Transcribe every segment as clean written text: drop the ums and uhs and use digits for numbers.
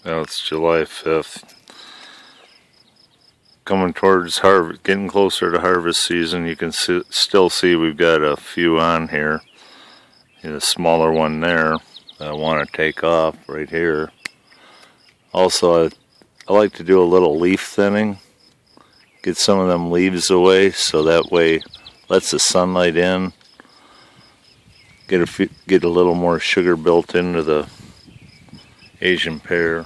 Now it's July 5th. Coming towards harvest, getting closer to harvest season. You can still see we've got a few on here. A smaller one there that I want to take off right here. Also, I like to do a little leaf thinning. Get some of them leaves away so that way lets the sunlight in. Get a little more sugar built into the Asian pear.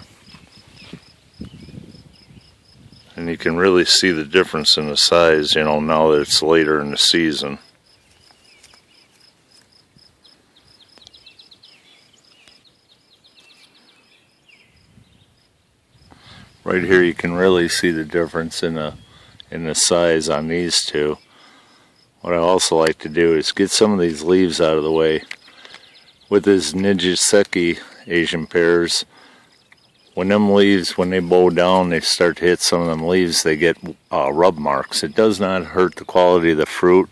And you can really see the difference in the size, now that it's later in the season. Right here you can really see the difference in the size on these two. What I also like to do is get some of these leaves out of the way. With this Nijiseiki Asian pears, when they bow down, they start to hit some of them leaves, they get rub marks. It does not hurt the quality of the fruit,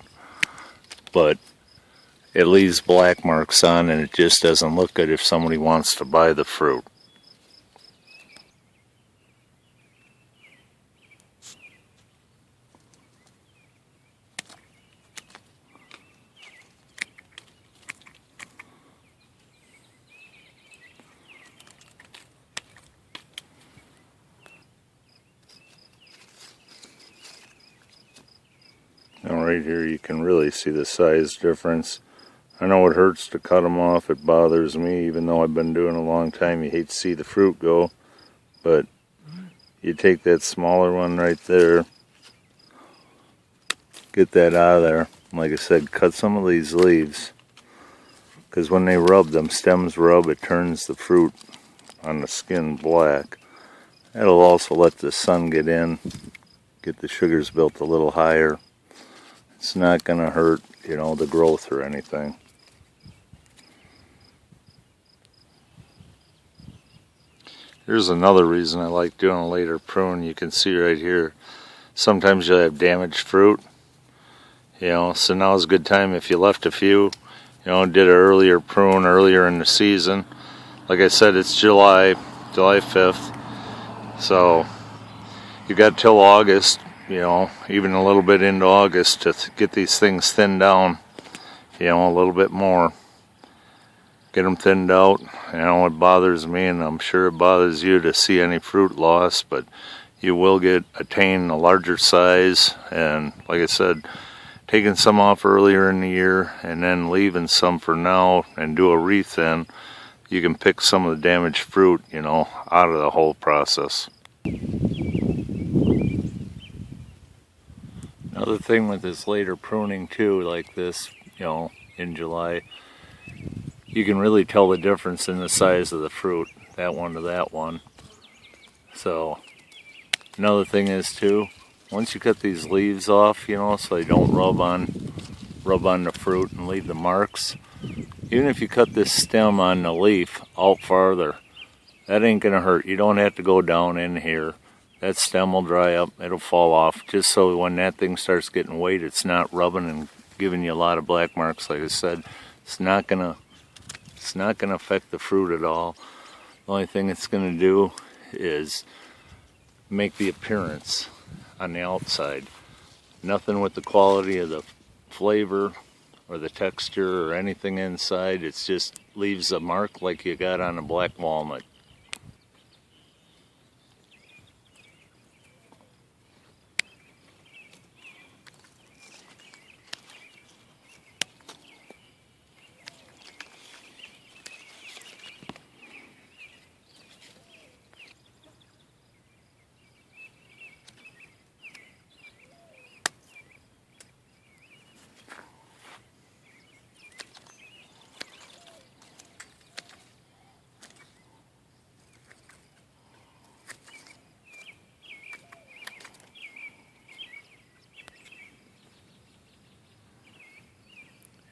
but it leaves black marks on, and it just doesn't look good if somebody wants to buy the fruit. Now right here you can really see the size difference. I know it hurts to cut them off, it bothers me, even though I've been doing it a long time. You hate to see the fruit go, but you take that smaller one right there, get that out of there. Like I said, cut some of these leaves, because when they rub, them stems rub, it turns the fruit on the skin black. That'll also let the sun get in, get the sugars built a little higher. It's not going to hurt, the growth or anything. Here's another reason I like doing a later prune. You can see right here, sometimes you'll have damaged fruit. So now's a good time if you left a few, did an earlier prune earlier in the season. Like I said, it's July 5th. So you got till August, even a little bit into August to get these things thinned down, a little bit more. Get them thinned out. It bothers me, and I'm sure it bothers you to see any fruit loss, but you will attain a larger size. And like I said, taking some off earlier in the year and then leaving some for now and do a rethin, you can pick some of the damaged fruit, out of the whole process. Another thing with this later pruning too, like this, in July, you can really tell the difference in the size of the fruit, that one to that one. So another thing is too, once you cut these leaves off, so they don't rub on the fruit and leave the marks, even if you cut this stem on the leaf out farther, that ain't gonna hurt. You don't have to go down in here. That stem will dry up, it'll fall off, just so when that thing starts getting weight, it's not rubbing and giving you a lot of black marks. Like I said, it's not gonna affect the fruit at all. The only thing it's gonna do is make the appearance on the outside. Nothing with the quality of the flavor or the texture or anything inside. It just leaves a mark like you got on a black walnut.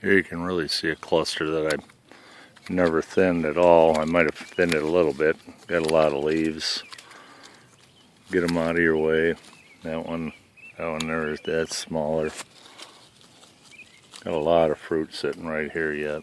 Here you can really see a cluster that I've never thinned at all. I might have thinned it a little bit. Got a lot of leaves. Get them out of your way. That one there, that's smaller. Got a lot of fruit sitting right here yet.